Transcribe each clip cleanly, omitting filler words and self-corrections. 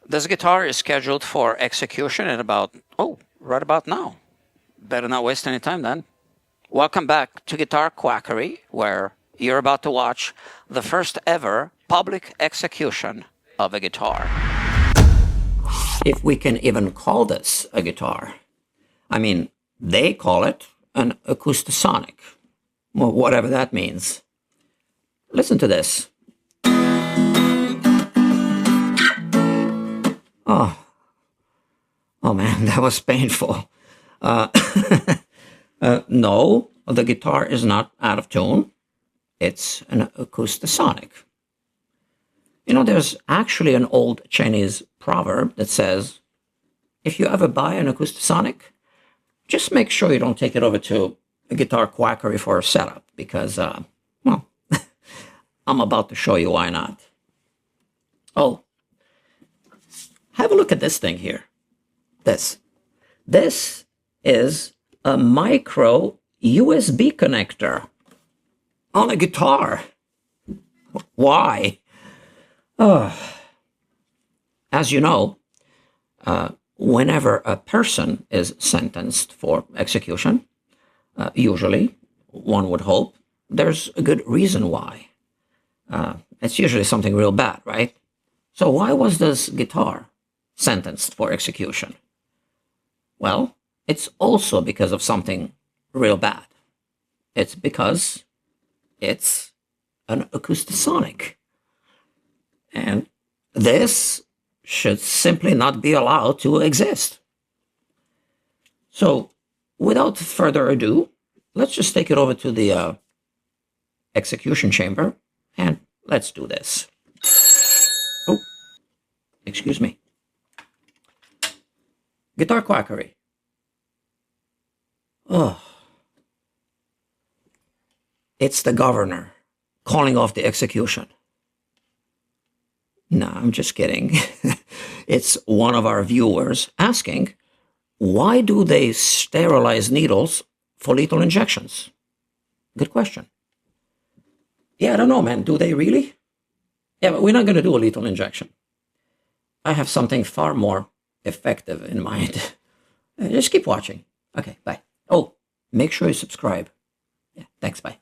This guitar is scheduled for execution in right about now. Better not waste any time then. Welcome back to Guitar Quackery, where you're about to watch the first ever public execution of a guitar. If we can even call this a guitar. I mean, they call it an acoustasonic, well, whatever that means. Listen to this. Oh man, that was painful. No, the guitar is not out of tune. It's an acoustasonic. You know, there's actually an old Chinese proverb that says, if you ever buy an acoustasonic, just make sure you don't take it over to a Guitar Quackery for a setup, because, well, I'm about to show you why not. Oh, have a look at this thing here. This is a micro USB connector on a guitar. Why? As you know, whenever a person is sentenced for execution, usually, one would hope, there's a good reason why. It's usually something real bad, right? So why was this guitar sentenced for execution? Well, it's also because of something real bad. It's because it's an acoustasonic. And this should simply not be allowed to exist. So, without further ado, let's just take it over to the execution chamber, and let's do this. Oh, excuse me. Guitar Quackery. Oh. It's the governor calling off the execution. No, I'm just kidding. It's one of our viewers asking, why do they sterilize needles for lethal injections? Good question. Yeah, I don't know, man. Do they really? Yeah, but we're not going to do a lethal injection. I have something far more effective in mind. Just keep watching. Okay, bye. Oh, make sure you subscribe. Yeah, thanks, bye.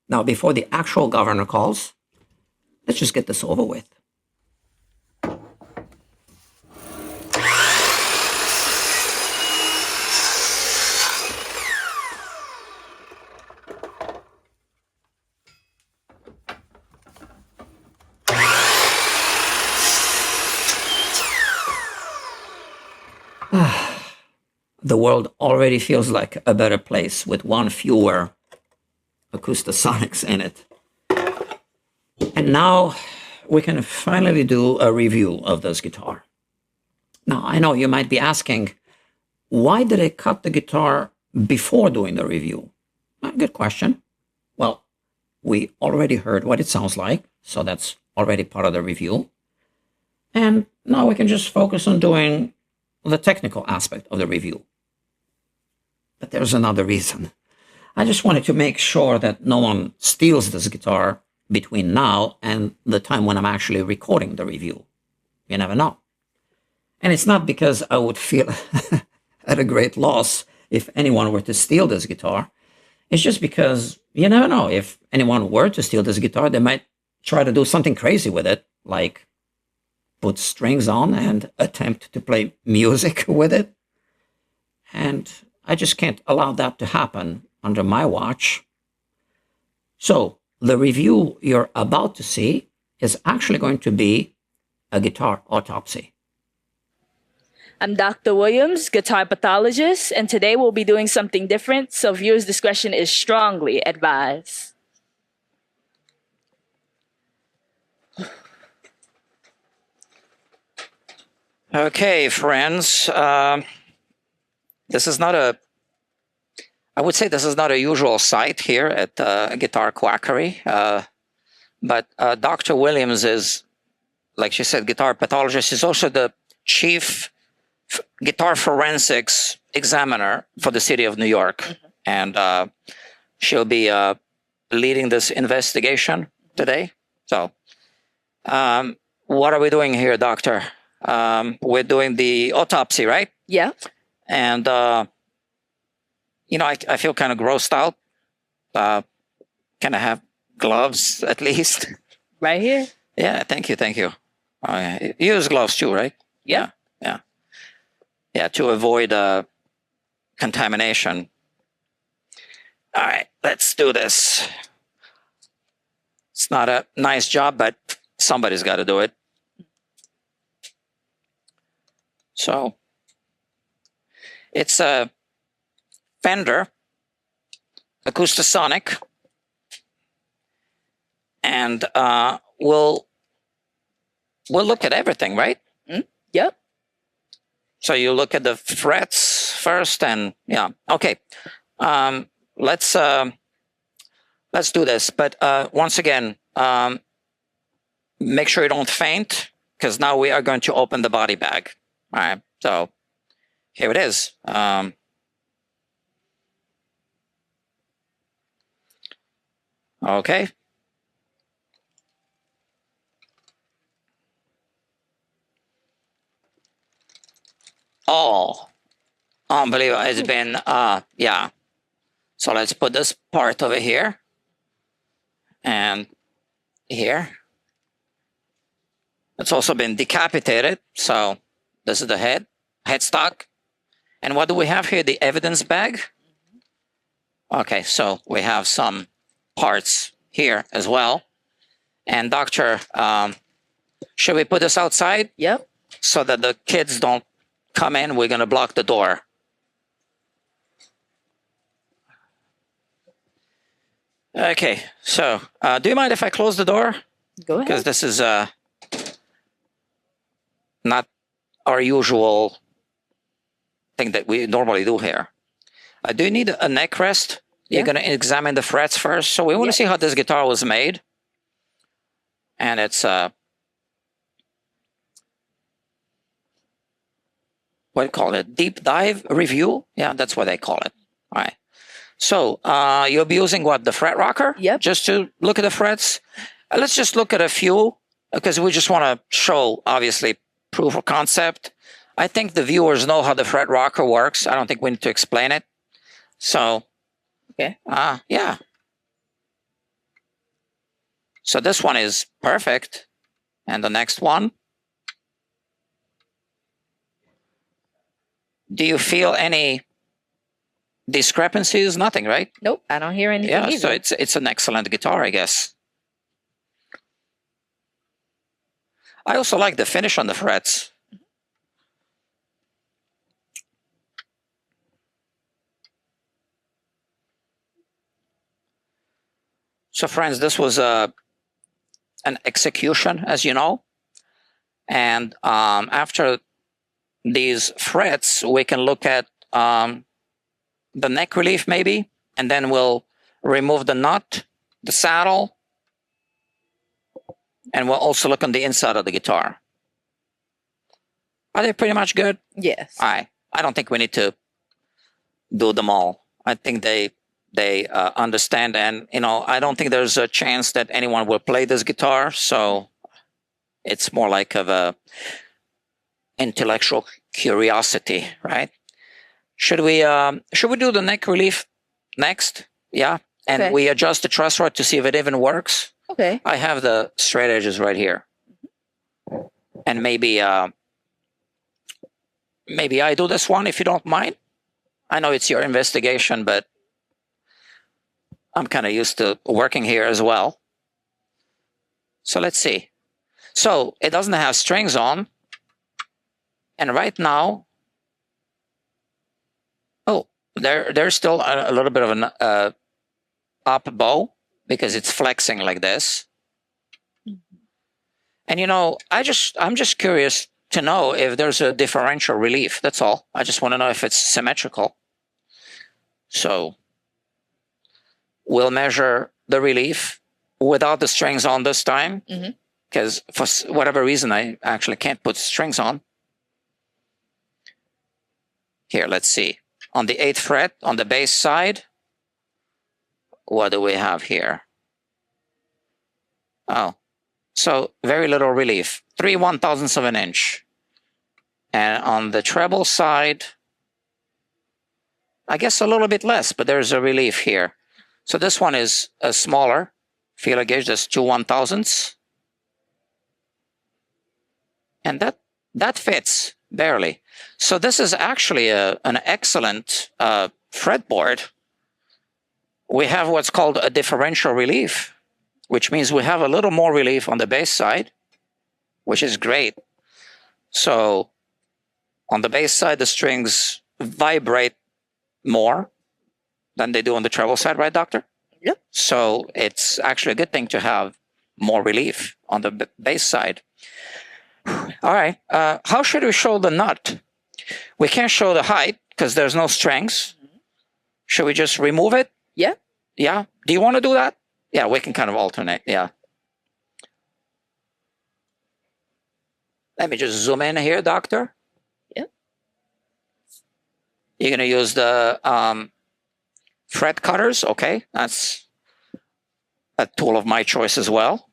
Now, before the actual governor calls, let's just get this over with. The world already feels like a better place with one fewer acoustasonics in it. And now we can finally do a review of this guitar. Now, I know you might be asking, why did they cut the guitar before doing the review? Good question. Well, we already heard what it sounds like, so that's already part of the review. And now we can just focus on doing the technical aspect of the review. But there's another reason. I just wanted to make sure that no one steals this guitar between now and the time when I'm actually recording the review. You never know. And it's not because I would feel at a great loss if anyone were to steal this guitar. It's just because you never know. If anyone were to steal this guitar, they might try to do something crazy with it, like put strings on and attempt to play music with it. And I just can't allow that to happen under my watch. So the review you're about to see is actually going to be a guitar autopsy. I'm Dr. Williams, guitar pathologist, and today we'll be doing something different, so viewers' discretion is strongly advised. Okay, friends. This is not I would say this is not a usual sight here at Guitar Quackery. But Dr. Williams is, like she said, guitar pathologist. He's also the chief guitar forensics examiner for the city of New York. And she'll be leading this investigation today. So what are we doing here, doctor? we're doing the autopsy, right? Yeah. And, you know, I feel kind of grossed out. Can I have gloves at least? Right here. Yeah, thank you, thank you. You use gloves too, right? Yeah. Yeah. Yeah, to avoid contamination. All right, let's do this. It's not a nice job, but somebody's got to do it. So it's a Fender Acoustasonic, and we'll look at everything, right? Yep. So you look at the frets first, and yeah, okay. Let's do this. But once again, make sure you don't faint, because now we are going to open the body bag. All right. So here it is. Okay. Oh, unbelievable. It's been, yeah. So let's put this part over here and here. It's also been decapitated. So this is the headstock. And what do we have here? The evidence bag. Okay, so we have some parts here as well. And doctor, should we put this outside? Yep. So that the kids don't come in? We're going to block the door. Okay, so do you mind if I close the door? Go ahead. Because this is not our usual thing that we normally do here. Do you need a neck rest? Yeah. You're going to examine the frets first. So we want to see how this guitar was made. And it's what do you call it? Deep dive review? Yeah, that's what they call it. All right. So you'll be using what? The fret rocker? Yep. Just to look at the frets? Let's just look at a few, because we just want to show, obviously, proof of concept. I think the viewers know how the fret rocker works. I don't think we need to explain it. So, okay. Yeah. So this one is perfect. And the next one. Do you feel any discrepancies? Nothing, right? Nope, I don't hear anything either. So it's an excellent guitar, I guess. I also like the finish on the frets. So friends, this was an execution, as you know. And after these frets, we can look at the neck relief maybe, and then we'll remove the nut, the saddle, and we'll also look on the inside of the guitar. Are they pretty much good? Yes. I don't think we need to do them all. I think they understand, and you know, I don't think there's a chance that anyone will play this guitar, so it's more like of a intellectual curiosity, right? Should we do the neck relief next? Yeah. And okay. We adjust the truss rod to see if it even works. Okay. I have the straight edges right here. And maybe I do this one if you don't mind. I know it's your investigation, but I'm kind of used to working here as well. So let's see. So it doesn't have strings on. And right now, there's still a little bit of an up bow because it's flexing like this. And you know, I'm just curious to know if there's a differential relief. That's all. I just want to know if it's symmetrical. So we'll measure the relief without the strings on this time, because for whatever reason I actually can't put strings on. Here, let's see. On the 8th fret, on the bass side, what do we have here? Oh, so very little relief. 3/1000ths of an inch. And on the treble side, I guess a little bit less, but there's a relief here. So this one is a smaller feeler gauge, that's 2/1000ths. And that fits barely. So this is actually an excellent fretboard. We have what's called a differential relief, which means we have a little more relief on the bass side, which is great. So on the bass side, the strings vibrate more than they do on the treble side, right, Doctor? Yep. So it's actually a good thing to have more relief on the bass side. All right. How should we show the nut? We can't show the height because there's no strings. Should we just remove it? Yeah. Yeah. Do you want to do that? Yeah, we can kind of alternate. Yeah. Let me just zoom in here, Doctor. Yep. You're going to use the fret cutters. Okay. That's a tool of my choice as well.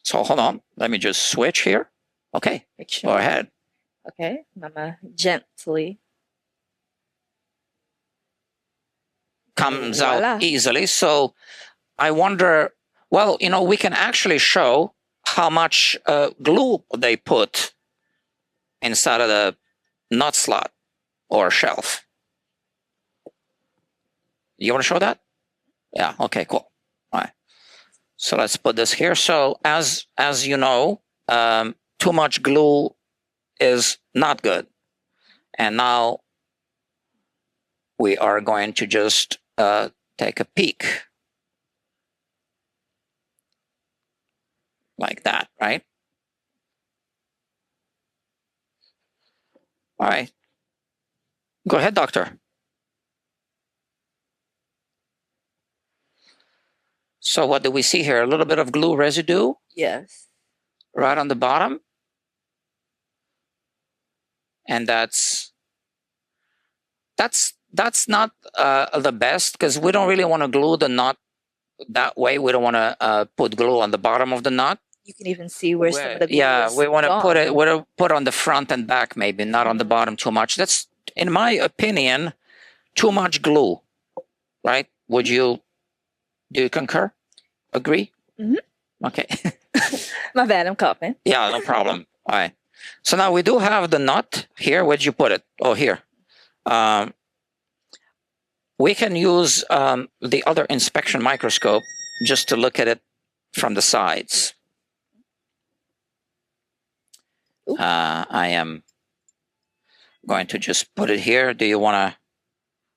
So hold on. Let me just switch here. Okay. Go ahead. Okay. Mama gently Comes Voila. out easily. So I wonder, well, you know, we can actually show how much glue they put inside of the nut slot or shelf. You want to show that? Yeah. Okay, cool. All right. So let's put this here. So as you know, too much glue is not good. And now we are going to just take a peek. Like that, right? All right. Go ahead, Doctor. So what do we see here? A little bit of glue residue Yes. right on the bottom. And that's not the best because we don't really want to glue the nut that way. We don't want to put glue on the bottom of the nut. You can even see where some of the glue Yeah, is we want to gone. put on the front and back, maybe not on the bottom too much. That's, in my opinion, too much glue, right? Do you concur? Agree? Mm-hmm. Okay. My bad, I'm coughing. Yeah, no problem. All right. So now we do have the nut here. Where'd you put it? Oh, here. We can use the other inspection microscope just to look at it from the sides. I am going to just put it here. Do you want to?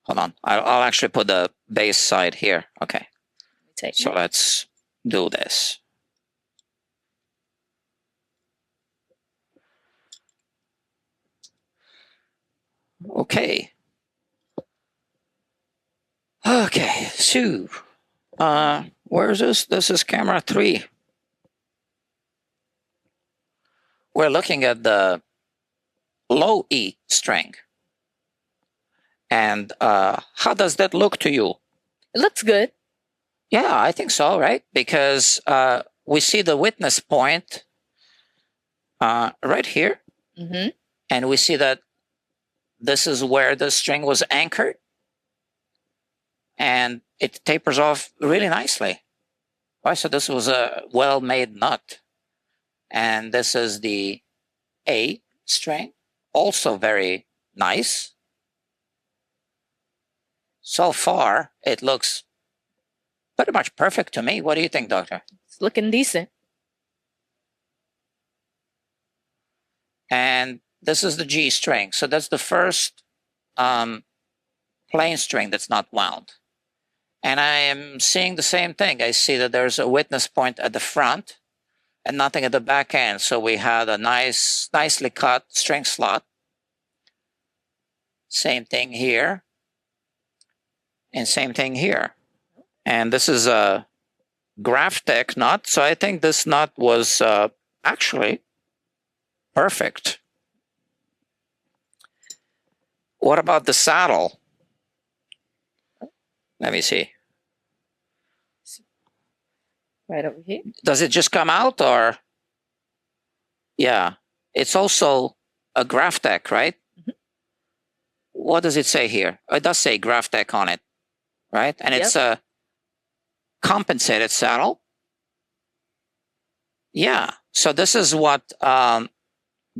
Hold on. I'll actually put the bass side here. Okay. So let's do this. Okay. Okay. So, where is this? This is camera 3. We're looking at the low E string. And how does that look to you? It looks good. Yeah, I think so, right? Because we see the witness point right here. Mm-hmm. And we see that this is where the string was anchored. And it tapers off really nicely. All right, so this was a well-made nut. And this is the A string, also very nice. So far, it looks pretty much perfect to me. What do you think, Doctor? It's looking decent. And this is the G string. So that's the first plain string that's not wound. And I am seeing the same thing. I see that there's a witness point at the front and nothing at the back end. So we had a nicely cut string slot. Same thing here. And same thing here. And this is a Graphtec nut. So I think this nut was actually perfect. What about the saddle? Let me see. Right over here. Does it just come out or? Yeah, it's also a graph deck, right? What does it say here? It does say graph deck on it, right? And it's a compensated saddle. Yeah. So this is what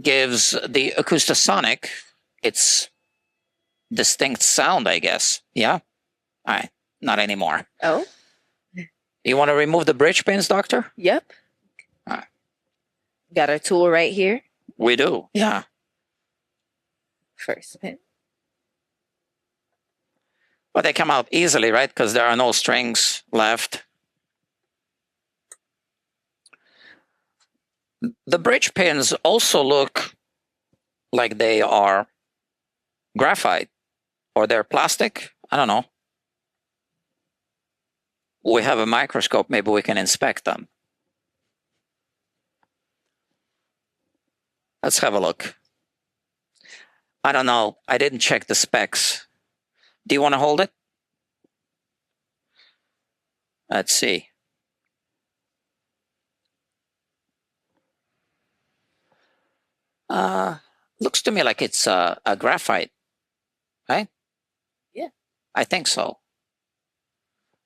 gives the Acoustasonic its distinct sound, I guess. Yeah. All right. Not anymore. Oh. You want to remove the bridge pins, Doctor? Yep. All right. Got our tool right here. We do. Yeah. First pin. But they come out easily, right? Because there are no strings left. The bridge pins also look like they are graphite or they're plastic. I don't know. We have a microscope. Maybe we can inspect them. Let's have a look. I don't know. I didn't check the specs. Do you want to hold it? Let's see. Looks to me like it's a graphite, right? Yeah. I think so.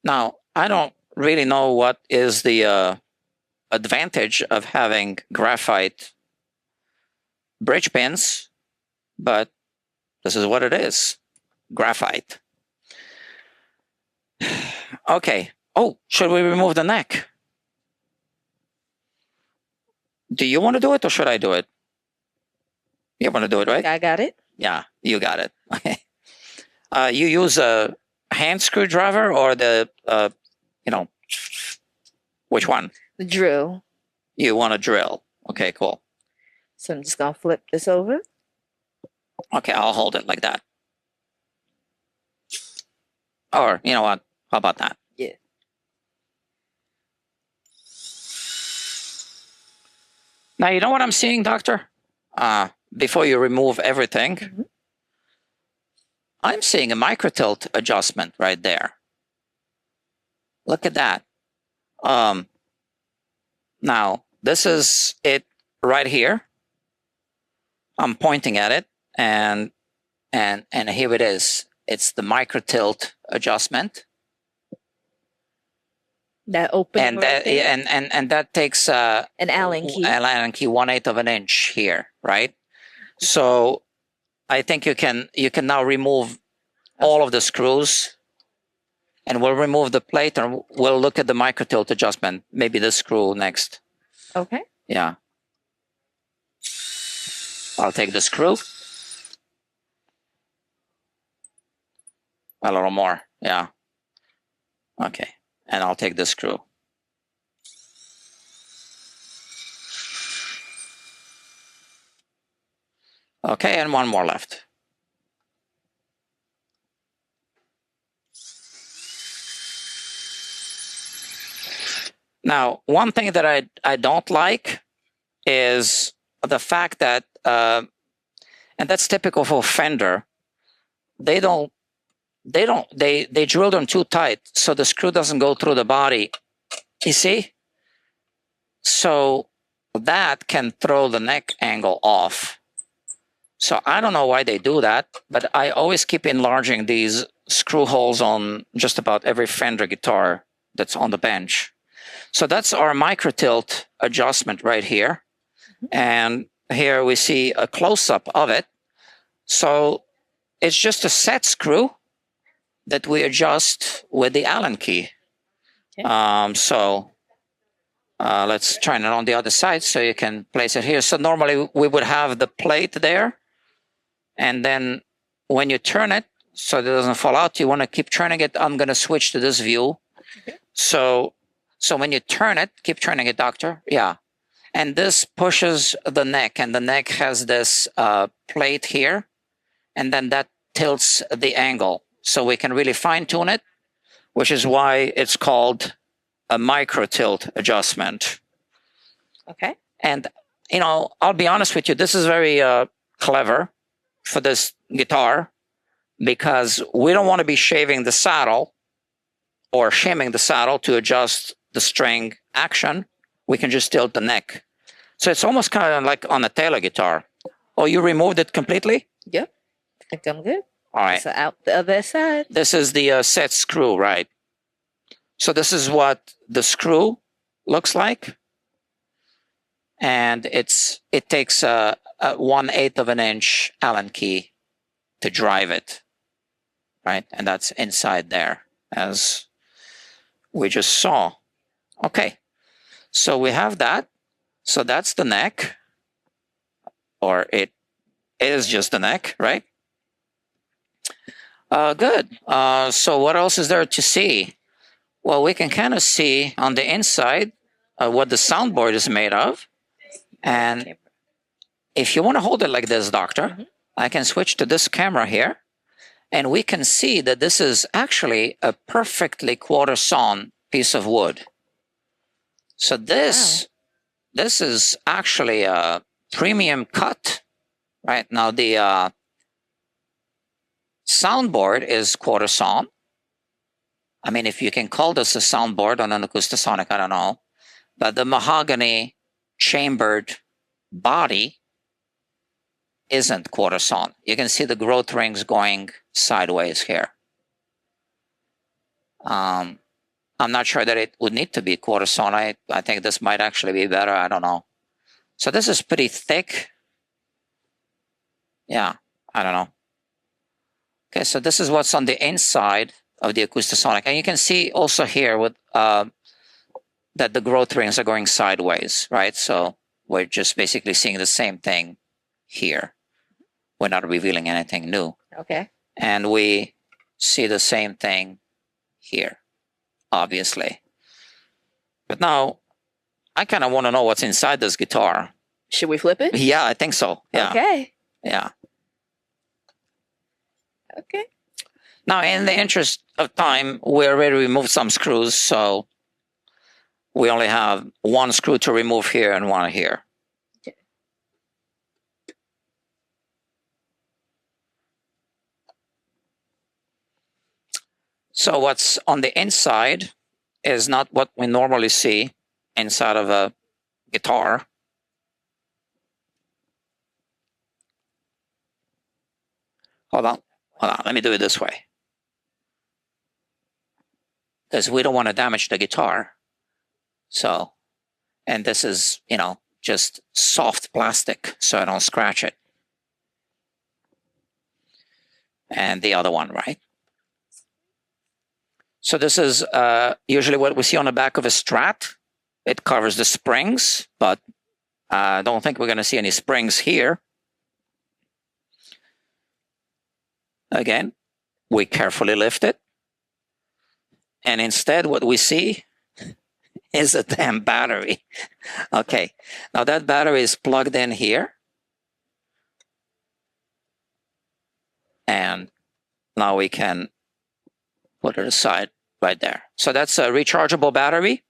Now, I don't really know what is the advantage of having graphite bridge pins, but this is what it is. Graphite. Okay. Oh, should we remove the neck? Do you want to do it or should I do it? You want to do it, right? I got it. Yeah, you got it. Okay. You use a hand screwdriver or the, which one? The drill. You want to drill. Okay, cool. So I'm just going to flip this over. Okay, I'll hold it like that. Or, you know what? How about that? Yeah. Now, you know what I'm seeing, Doctor? Before you remove everything, I'm seeing a microtilt adjustment right there. Look at that. Now, this is it right here. I'm pointing at it, and here it is. It's the microtilt adjustment. That open And that and that takes an Allen key. Allen key 1/8 of an inch here, right? So I think you can now remove all of the screws, and we'll remove the plate, and we'll look at the microtilt adjustment. Maybe the screw next. Okay. Yeah. I'll take the screw. A little more. Yeah. Okay. And I'll take the screw. Okay, and one more left. Now, one thing that I don't like is the fact that, and that's typical for Fender, they drill them too tight, so the screw doesn't go through the body. You see? So that can throw the neck angle off. So I don't know why they do that, but I always keep enlarging these screw holes on just about every Fender guitar that's on the bench. So that's our microtilt adjustment right here. And here we see a close-up of it. So it's just a set screw that we adjust with the Allen key. Okay. Let's turn it on the other side so you can place it here. So normally we would have the plate there. And then when you turn it, so that it doesn't fall out, you want to keep turning it. I'm going to switch to this view. Okay. So when you turn it, keep turning it, Doctor. Yeah. And this pushes the neck, and the neck has this plate here. And then that tilts the angle. So we can really fine tune it, which is why it's called a micro tilt adjustment. Okay. And, I'll be honest with you, this is very clever for this guitar, because we don't want to be shaving the saddle or shimming the saddle to adjust the string action. We can just tilt the neck. So it's almost kind of like on a Taylor guitar. Oh, you removed it completely? Yep. I think I'm good. All right. So out the other side. This is the set screw, right? So this is what the screw looks like. And it takes a 1/8 of an inch Allen key to drive it, right? And that's inside there, as we just saw. Okay, so we have that. So that's the neck, or it is just the neck, right? Good. So what else is there to see? Well, we can kind of see on the inside what the soundboard is made of. And if you want to hold it like this, Doctor, I can switch to this camera here. And we can see that this is actually a perfectly quarter-sawn piece of wood. So this is actually a premium cut, right? Now the soundboard is quarter-sawn. I mean, if you can call this a soundboard on an Acoustasonic, I don't know. But the mahogany chambered body isn't quarter-sawn. You can see the growth rings going sideways here. I'm not sure that it would need to be quarter-sawn. I think this might actually be better. I don't know. So this is pretty thick. Yeah, I don't know. Okay, so this is what's on the inside of the Acoustasonic. And you can see also here with that the growth rings are going sideways, right? So we're just basically seeing the same thing here. We're not revealing anything new. Okay. And we see the same thing here, obviously. But now, I kind of want to know what's inside this guitar. Should we flip it? Yeah, I think so. Yeah. Okay. Yeah. Okay. Now, in the interest of time, we already removed some screws, so we only have one screw to remove here and one here. Okay. So what's on the inside is not what we normally see inside of a guitar. Hold on. Let me do it this way. Because we don't want to damage the guitar. So, and this is, you know, just soft plastic, so I don't scratch it. And the other one, right? So this is usually what we see on the back of a Strat. It covers the springs, but I don't think we're going to see any springs here. Again, we carefully lift it. And instead, what we see is a damn battery. Okay, now that battery is plugged in here. And now we can put it aside right there. So that's a rechargeable battery.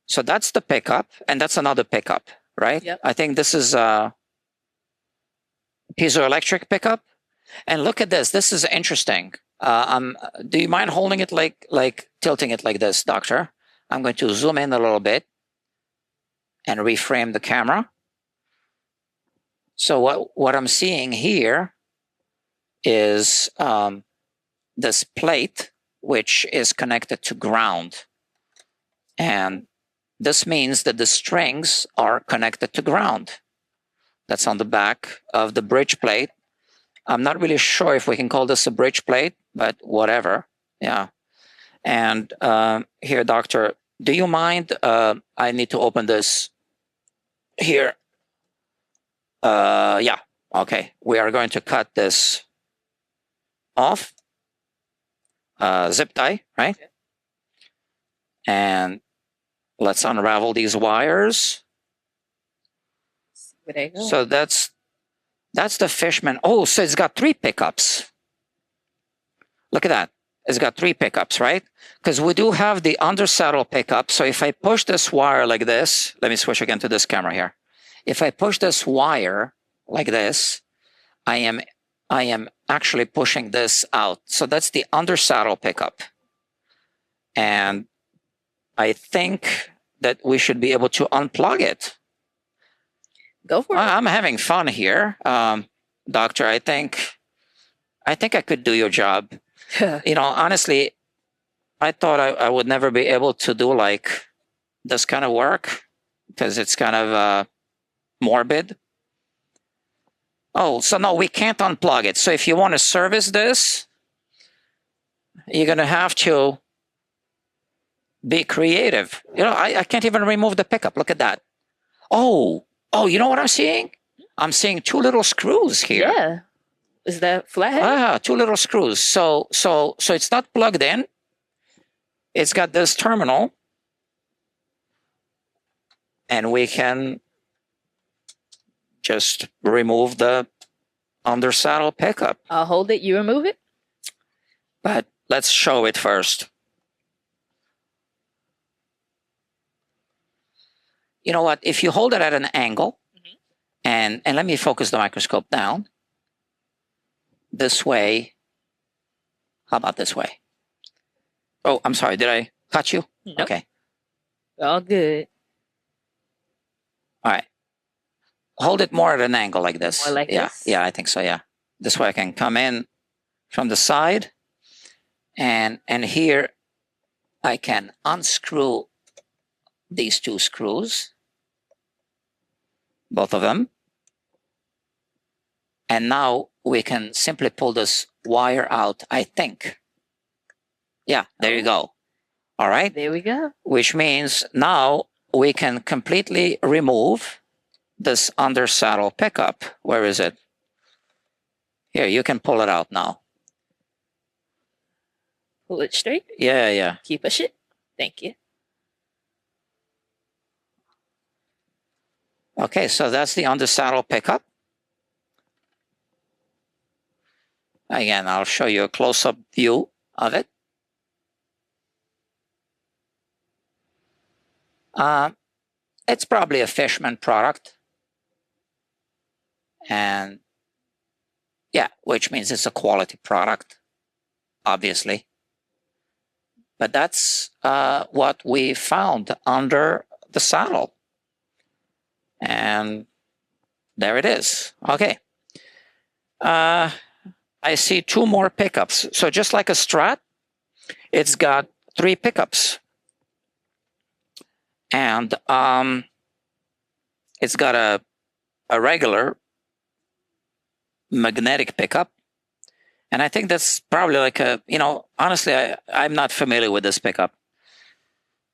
So that's the pickup, and that's another pickup, right? Yep. I think this is a piezoelectric pickup. And look at this. This is interesting. Do you mind holding it like tilting it like this, Doctor? I'm going to zoom in a little bit and reframe the camera. So what I'm seeing here is this plate, which is connected to ground. And this means that the strings are connected to ground. That's on the back of the bridge plate. I'm not really sure if we can call this a bridge plate, but whatever. Yeah. And here, Doctor, do you mind? I need to open this here. Yeah. Okay. We are going to cut this off. Zip tie, right? And let's unravel these wires. Where they go? So that's the Fishman. Oh, so it's got 3 pickups. Look at that. It's got 3 pickups, right? Because we do have the undersaddle pickup. So if I push this wire like this, let me switch again to this camera here. If I push this wire like this, I am actually pushing this out. So that's the undersaddle pickup. And I think that we should be able to unplug it Go for it. I'm having fun here, Doctor. I think I could do your job. You know, honestly, I thought I would never be able to do like this kind of work because it's kind of morbid. Oh, so no, we can't unplug it. So if you want to service this, you're going to have to be creative. You know, I can't even remove the pickup. Look at that. Oh, you know what I'm seeing? I'm seeing two little screws here. Yeah. Is that flathead? Ah, two little screws. So it's not plugged in. It's got this terminal. And we can just remove the under saddle pickup. I'll hold it. You remove it. But let's show it first. You know what? If you hold it at an angle, and let me focus the microscope down. This way. How about this way? Oh, I'm sorry. Did I cut you? Nope. Okay. All good. All right. Hold it more at an angle like this. More like this? Yeah, I think so, yeah. This way I can come in from the side. And here I can unscrew these two screws. Both of them. And now we can simply pull this wire out, I think. Yeah, there you go. All right. There we go. Which means now we can completely remove this under saddle pickup. Where is it? Here, you can pull it out now. Pull it straight. Yeah. Keep a shit. Thank you. Okay, so that's the under saddle pickup. Again, I'll show you a close-up view of it. It's probably a Fishman product. And yeah, which means it's a quality product, obviously. But that's what we found under the saddle. And there it is. Okay. I see two more pickups. So just like a Strat, it's got 3 pickups. And it's got a regular magnetic pickup. And I think that's probably like a, you know, honestly, I'm not familiar with this pickup.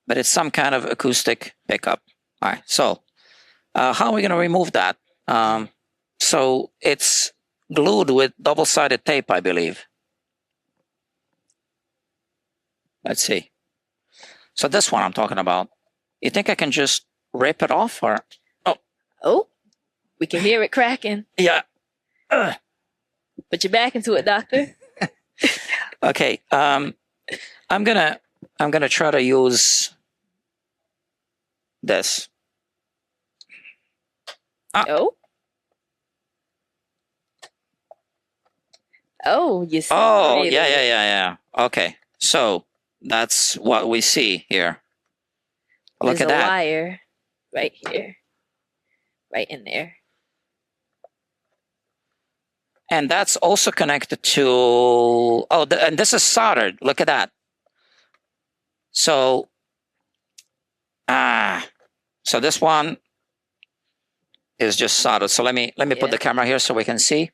But it's some kind of acoustic pickup. All right, so how are we going to remove that? So it's glued with double-sided tape, I believe. Let's see. So this one I'm talking about. You think I can just rip it off or? Oh, we can hear it cracking. Yeah. Put your back into it, doctor. Okay. I'm gonna try to use this. Oh, you see. Oh, yeah. Okay. So that's what we see here. Look at that. There's a wire right here. Right in there. And that's also connected to, and this is soldered. Look at that. So, so this one is just soldered. So let me put the camera here so we can see.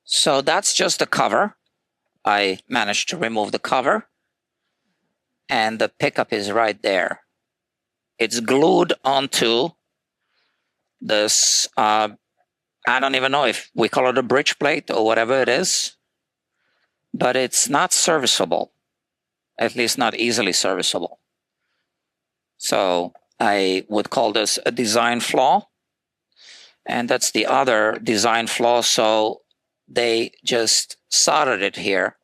So that's just the cover. I managed to remove the cover. And the pickup is right there. It's glued onto this, I don't even know if we call it a bridge plate or whatever it is. But it's not serviceable. At least not easily serviceable. So I would call this a design flaw. And that's the other design flaw. So they just soldered it here.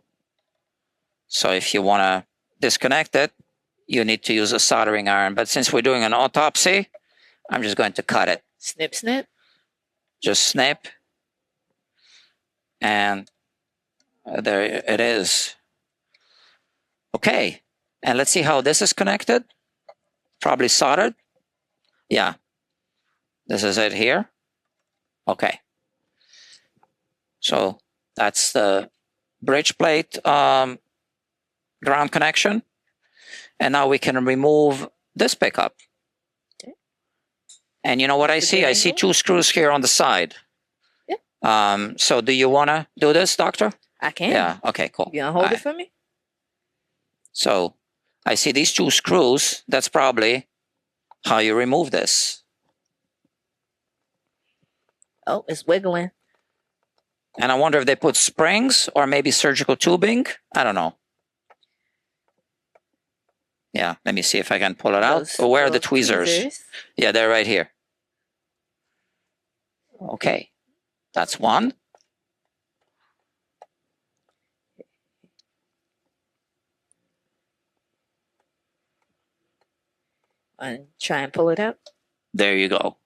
So if you want to disconnect it, you need to use a soldering iron. But since we're doing an autopsy, I'm just going to cut it. Snip, snip. Just snip. And there it is. Okay. And let's see how this is connected. Probably soldered. Yeah. This is it here. Okay. So that's the bridge plate ground connection. And now we can remove this pickup. Okay. And you know what I see? I see 2 screws here on the side. Yeah. So do you want to do this, Doctor? I can. Yeah. Okay, cool. You gonna hold it for me? So I see these 2 screws. That's probably how you remove this. Oh, it's wiggling. And I wonder if they put springs or maybe surgical tubing. I don't know. Yeah, let me see if I can pull it out. Those Where are the little tweezers? Yeah, they're right here. Okay, that's one. And try and pull it out. There you go.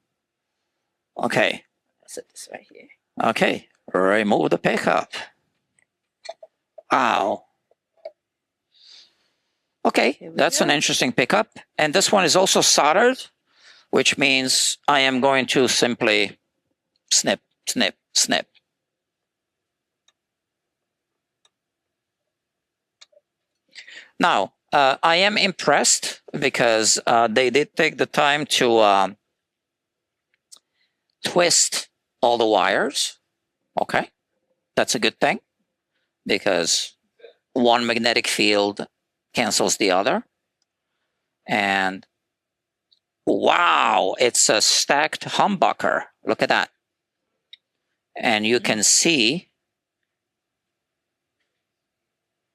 Okay. Set this right here. Okay, remove the pickup. Ow. Okay, that's an interesting pickup. And this one is also soldered, which means I am going to simply snip, snip, snip. Now, I am impressed because they did take the time to twist all the wires. Okay, that's a good thing because one magnetic field cancels the other. And wow, it's a stacked humbucker. Look at that. And you can see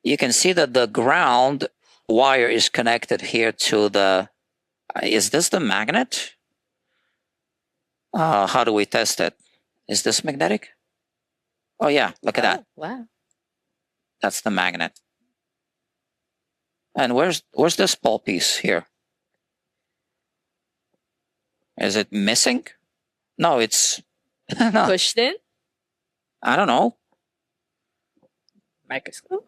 that the ground wire is connected here to the, is this the magnet? How do we test it? Is this magnetic? Oh yeah, look at that. Wow. That's the magnet. And where's this ball piece here? Is it missing? No, it's no. Pushed in. I don't know. Microscope.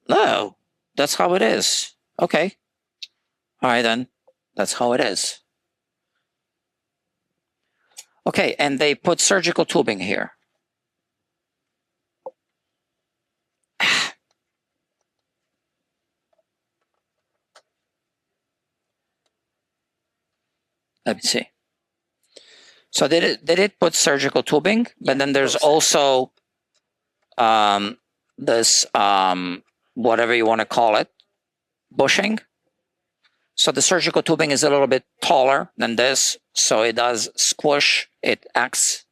No, that's how it is. Okay. All right, then. That's how it is. Okay, and they put surgical tubing here. Let me see. So they did put surgical tubing, but then there's also this whatever you want to call it, bushing. So the surgical tubing is a little bit taller than this, so it does squish. It acts,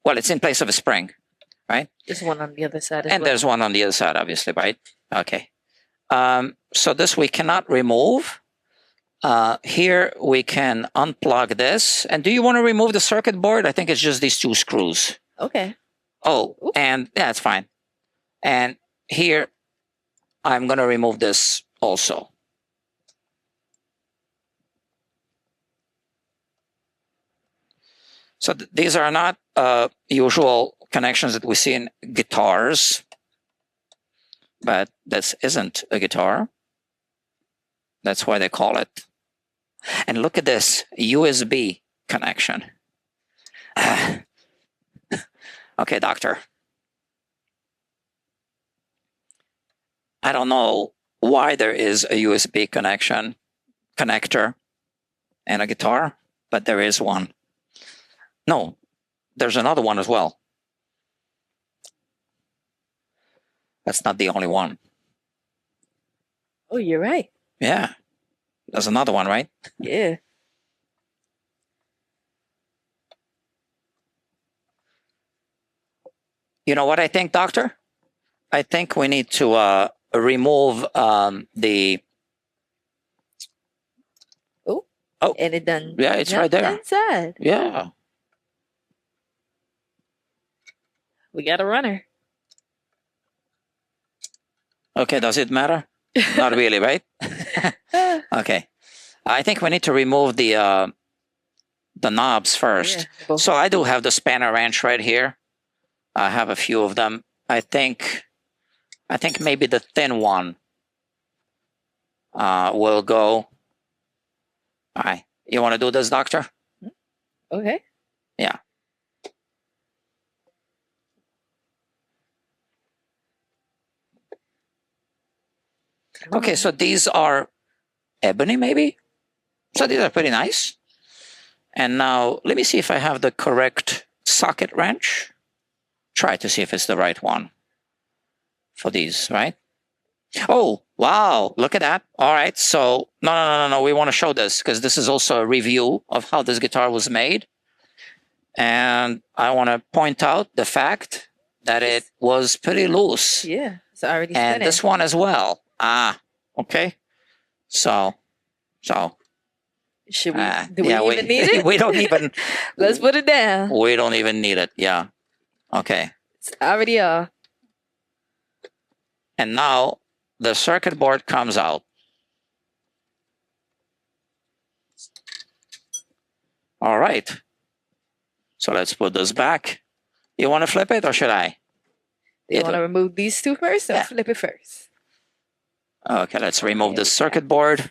well, it's in place of a spring, right? There's one on the other side as And well. there's one on the other side, obviously, right? Okay. So this we cannot remove. Here we can unplug this. And do you want to remove the circuit board? I think it's just these 2 screws. Okay. Oh, Oops. and yeah, it's fine. And here, I'm going to remove this also. So these are not usual connections that we see in guitars, but this isn't a guitar. That's why they call it. And look at this USB connection. Okay, doctor. I don't know why there is a USB connector and a guitar, but there is one. No, there's another one as well. That's not the only one. Oh, you're right. Yeah, there's another one, right? Yeah. You know what I think, doctor? I think we need to remove the... Oh, and it done. Yeah, it's right there. Inside. Yeah. We got a runner. Okay, does it matter? Not really, right? Okay. I think we need to remove the knobs first. Yeah, so I do have the spanner wrench right here. I have a few of them. I think maybe the thin one We'll go. All right. You want to do this, Doctor? Okay. Yeah. Okay, so these are ebony, maybe? So these are pretty nice. And now, let me see if I have the correct socket wrench. Try to see if it's the right one for these, right? Oh, wow, look at that. All right, so, no, we want to show this because this is also a review of how this guitar was made. And I want to point out the fact that it was pretty loose. Yeah, it's already And spinning. this one as well. Okay. So. Should we? Do yeah, we even need it? We don't even. Let's put it down. We don't even need it. Yeah. Okay. It's already And now the circuit board comes out. All right. So let's put this back. You want to flip it or should I? You want to remove these two first or Yeah. flip it first? Okay, let's remove the circuit board.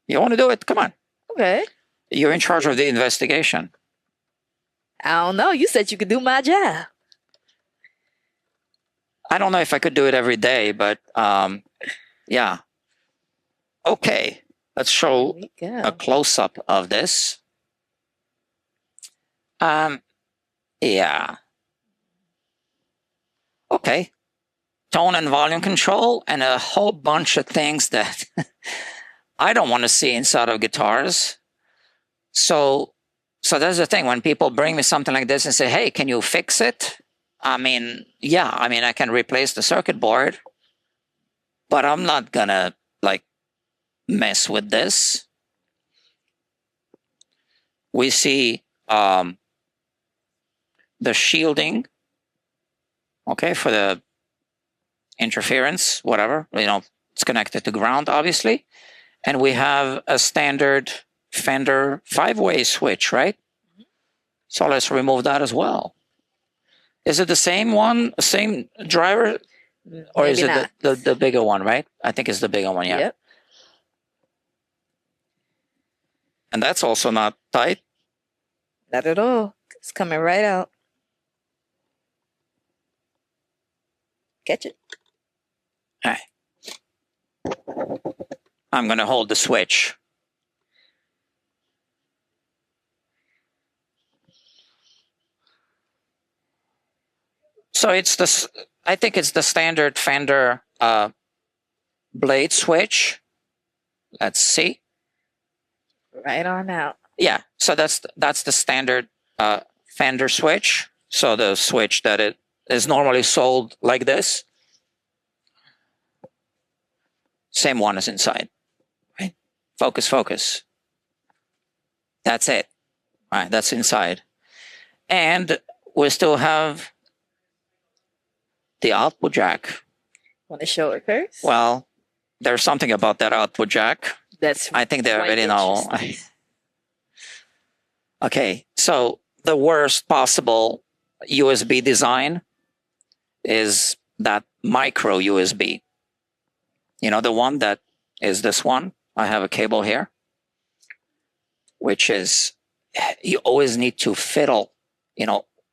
You want to do it? Come on. Okay. You're in charge of the investigation. I don't know. You said you could do my job. I don't know if I could do it every day, but yeah. Okay, let's show There we go. a close-up of this. Yeah. Okay. Tone and volume control and a whole bunch of things that I don't want to see inside of guitars. So that's the thing. When people bring me something like this and say, hey, can you fix it? I mean, yeah, I can replace the circuit board, but I'm not gonna like mess with this. We see the shielding, okay, for the interference, whatever, it's connected to ground, obviously. And we have a standard Fender 5-way switch, right? So let's remove that as well. Is it the same one, same driver? Or Maybe is it not. the bigger one, right? I think it's the bigger one, yeah. Yep. And that's also not tight. Not at all. It's coming right out. Catch it. All right. I'm going to hold the switch. So it's this. I think it's the standard Fender blade switch. Let's see. Right on out. Yeah, so that's the standard Fender switch. So the switch that it is normally sold like this. Same one is inside. Right? Focus. That's it. All right, that's inside. And we still have the output jack. Want to show it first? Well, there's something about that output jack. That's I think they quite already know. interesting. Okay, so the worst possible USB design is that micro USB. The one that is this one. I have a cable here, which is, you always need to fiddle,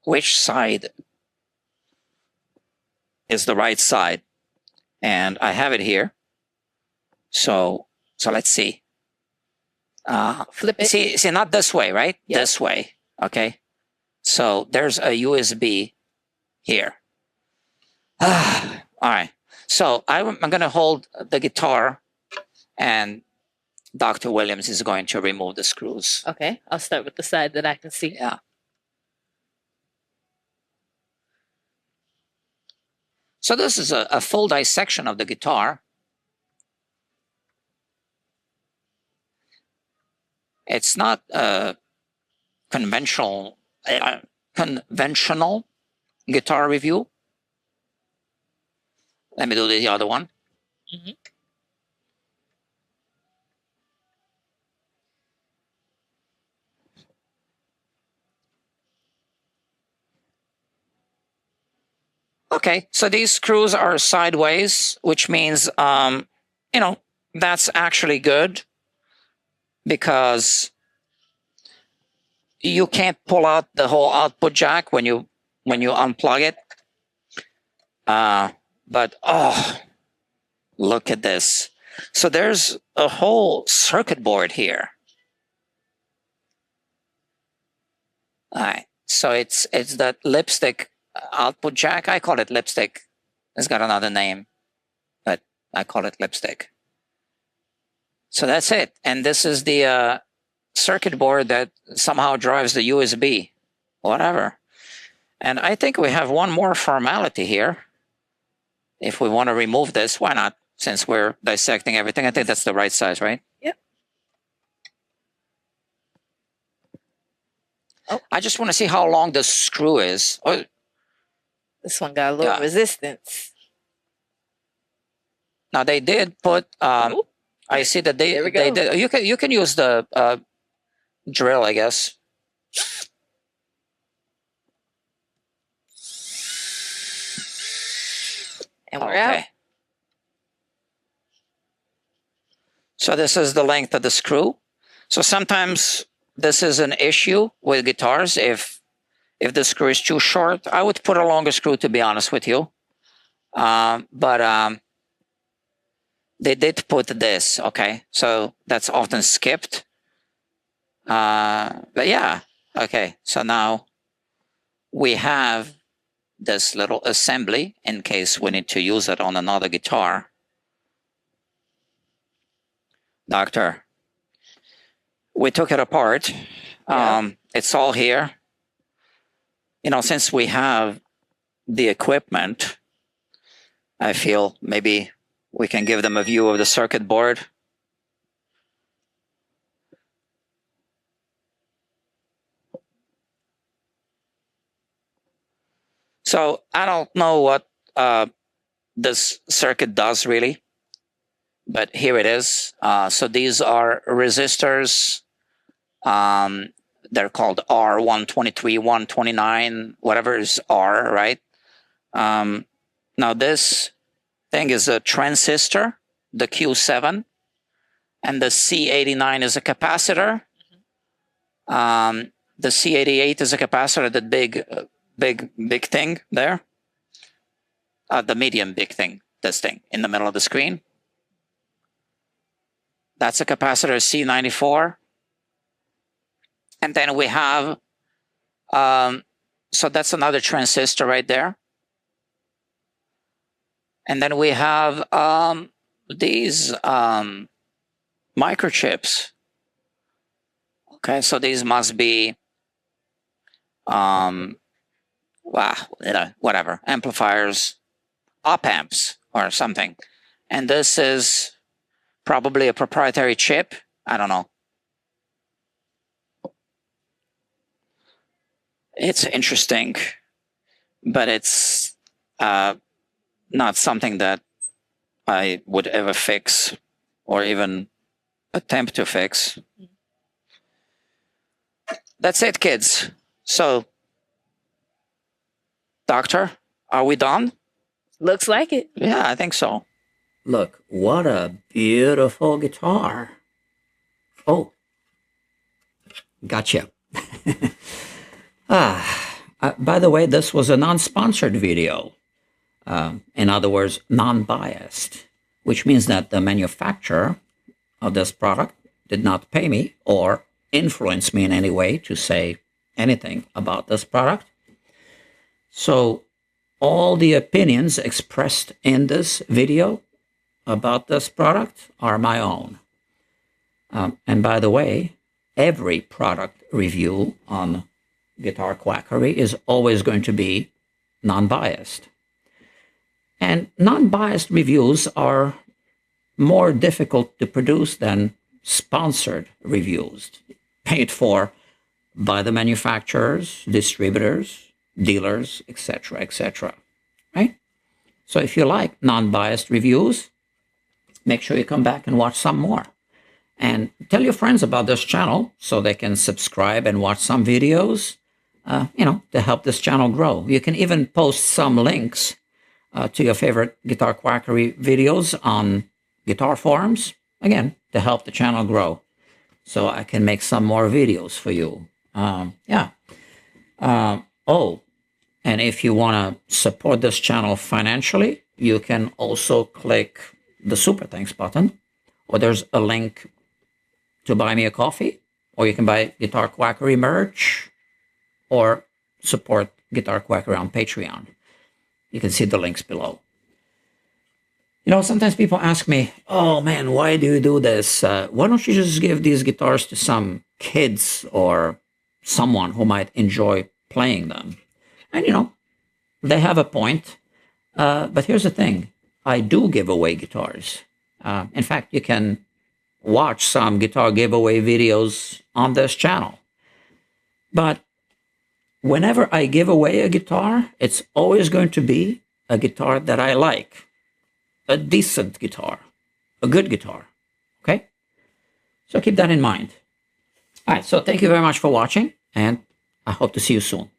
which side is the right side. And I have it here. So let's see. Flip it. See, not this way, right? Yep. This way. Okay. So there's a USB here. All right. So I'm going to hold the guitar, and Dr. Williams is going to remove the screws. Okay, I'll start with the side that I can see. Yeah. So this is a full dissection of the guitar. It's not a conventional guitar review. Let me do the other one. Mm-hmm. Okay, so these screws are sideways, which means, that's actually good because you can't pull out the whole output jack when you unplug it. But oh, look at this. So there's a whole circuit board here. All right. So it's that lipstick output jack. I call it lipstick. It's got another name, but I call it lipstick. So that's it. And this is the circuit board that somehow drives the USB, whatever. And I think we have one more formality here. If we want to remove this, why not? Since we're dissecting everything, I think that's the right size, right? Yep. Oh. I just want to see how long the screw is. Oh, this one got a little resistance. Now they did put. I see that they did. You can use the drill, I guess. And we're out. So this is the length of the screw. So sometimes this is an issue with guitars. If the screw is too short, I would put a longer screw, to be honest with you. But they did put this, okay? So that's often skipped. But yeah, okay. So now we have this little assembly in case we need to use it on another guitar. Doctor, we took it apart. Yeah. It's all here. You know, since we have the equipment, I feel maybe we can give them a view of the circuit board. So I don't know what this circuit does really, but here it is. So these are resistors. They're called R123, 129, whatever is R, right? Now this thing is a transistor, the Q7, and the C89 is a capacitor. The C88 is a capacitor, the big thing there. The medium big thing, this thing in the middle of the screen. That's a capacitor C94. And then we have, so that's another transistor right there. And then we have these microchips. Okay, so these must be, whatever, amplifiers, op-amps or something. And this is probably a proprietary chip. I don't know. It's interesting, but it's not something that I would ever fix or even attempt to fix. That's it, kids. So, Doctor, are we done? Looks like it. Yeah, I think so. Look, what a beautiful guitar. Oh, gotcha. By the way, this was a non-sponsored video. In other words, non-biased, which means that the manufacturer of this product did not pay me or influence me in any way to say anything about this product. So all the opinions expressed in this video about this product are my own. And by the way, every product review on Guitar Quackery is always going to be non-biased. And non-biased reviews are more difficult to produce than sponsored reviews, paid for by the manufacturers, distributors, dealers, etc., etc. Right? So if you like non-biased reviews, make sure you come back and watch some more. And tell your friends about this channel so they can subscribe and watch some videos, to help this channel grow. You can even post some links to your favorite Guitar Quackery videos on guitar forums again, to help the channel grow so I can make some more videos for you. Yeah. Oh, and if you want to support this channel financially, you can also click the Super Thanks button, or there's a link to buy me a coffee, or you can buy Guitar Quackery merch, or support Guitar Quackery on Patreon. You can see the links below. You know, sometimes people ask me, oh man, why do you do this? Why don't you just give these guitars to some kids or someone who might enjoy playing them? And you know, they have a point. But here's the thing. I do give away guitars. In fact, you can watch some guitar giveaway videos on this channel. But whenever I give away a guitar, it's always going to be a guitar that I like. A decent guitar. A good guitar. Okay? So keep that in mind. All right, so thank you very much for watching, and I hope to see you soon.